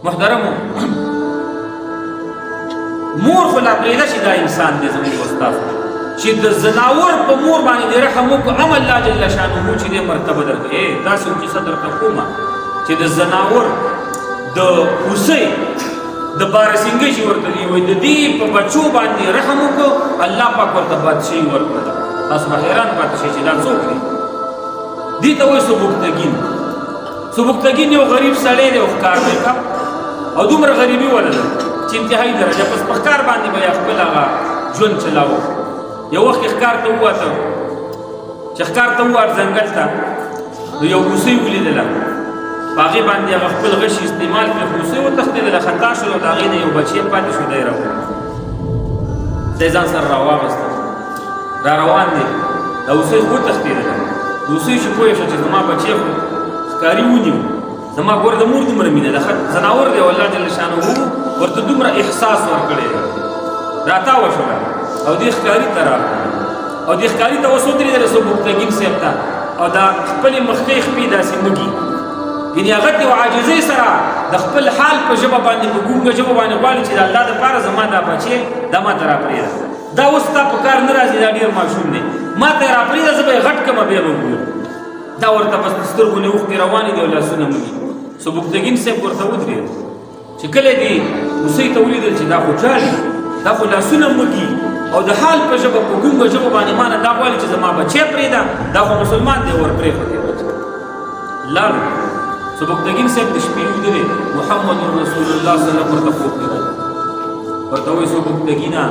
محترمو مور خو لا پرېږده چې دا انسان دی زموږ استاد چې د زناور په مور باندې دې رحم وکړو هم الله جل شانه چې دې مرتبه درکړي. داسې یو کیسه درته کومه چې د زناور د هوسۍ د بارسنګۍ چې ورته دي وایي د دې په بچو باندې رحم وکړو الله پاک ورته بادشاهي ورکړه. تاسو به حیران پاتې شئ چې دا څوک دی. دې ته وایي سبکتګین. سبکتګین یو غریب سړی دی او ښکار دی او دومره غریبي ولده چې انتهایی درجه پس په ښکار باندې به یې خپل هغه ژوند چلاوه. یو وخت ښکار ته ووته چې ښکار ته ووت ځنګل ته نو یو هوسۍ ولیدله په هغې باندې هغه خپل غشي استعمال کړه. هوسۍ وتښتېدله خطا شول او د هغې نه یو بچی پاتې شو. دی راوړه دی ځان سره راواغسته را روان دی. د هوسۍ خو وتښتېدله. د هوسۍ چې پوه شه چې زما بچی خو ښکاري ونیو زما ګوره د مور دومره مینه ده زناور دی او الله جل شانه ورته دومره احساس ورکړی راتاوه شوله او دې ښکاري ته راغله او دې ښکاري ته اوس ودرېدله سبکتګین صاحب ته او دا خپلې مخکې خپې داسې مږي یعنې هغه ته یو عاجزۍ سره د خپل حال په ژبه باندې په ګونګه ژبه باندې غواړي چې د الله دپاره زما دا بچی دا ما ته راپرېږده دا اوس ستا په کار نه راځي دا ډېر ماشوم دی ما ته یې راپرېږده زه به یې غټ کړمه بیا به ګورو. دا ورته بس د سترګو نه اوښکې روانې دي او لاسونه مږي. سبکتګین صاحب ورته ودرېد چې کله دې هوسۍ ته ولیدل چې دا خو جالي دا خو لاسونه مږي او د حال په ژبه په ګونګه ژبه باندې ما نه دا غواړي چې زما بچی پرېږده دا خو مسلمان دی ور پرېښودې بچی لاړو. سبکتګین صاحب د شپې ویده دی محمد رسول الله صلی الله علیه وسلم ورته خوب کې ورته وایي سبکتګینه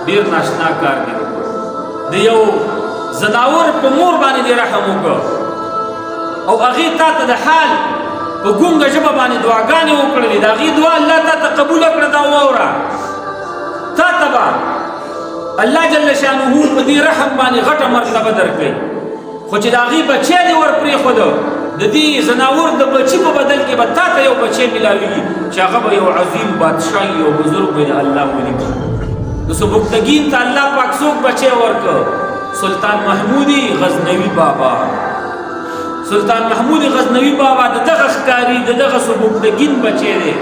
ډېر ناشنا کار دی د یو زناور په مور باندې دې رحم وکړه او هغې تا ته د حال په ګونګه ژبه باندې دعاګانې وکړلې د هغې دعا الله تا ته قبوله کړه. دا واوره تا ته به الله جل شانه په دې رحم باندې غټه مرتبه درکوي خو چې د هغې بچی دې ور پرېښوده د دې زناور د بچي په بدل کې به تا ته یو بچی میلاویږي چې هغه به یو عظیم بادشاه یو بزرګ به د الله ولي د سبکتګین ته الله پاک څوک بچی ورکړ؟ سلطان محمودي غزنوي بابا. سلطان محمودي غزنوي بابا د دغه ښکاري د دغه سبکتګین بچی دی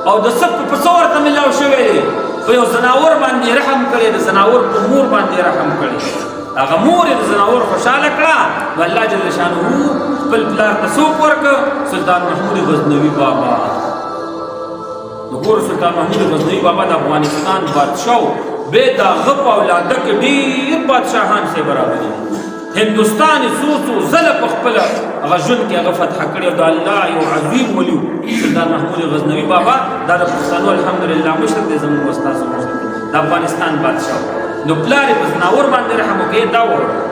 او د څه په څه ورته میلاو شوی دی په یو زناور باندې رحم کړی د زناور په مور باندې رحم کړی هغه مور یې د زناور خوشحاله کړه نو الله جل شانه خپل پلار ته څوک ورکړه؟ سلطان محمودي غزنوي بابا. نو ګوره سلطان محمودي غزنوي بابا د افغانستان بادشاه بې د هغه په اولاده کې ډېر بادشاهان سې برابر دي. هندوستان یې څو ځله په خپله هغه ژوند کې هغه فتح کړی او د الله یو عظیم ولي سلطان محمودي غزنوي بابا دا د پښتنو الحمدلله مشر دی زموږ ستاسو مشر د افغانستان بادشاه. نو پلار یې په زناور باندې رحم وکړي دا ووایه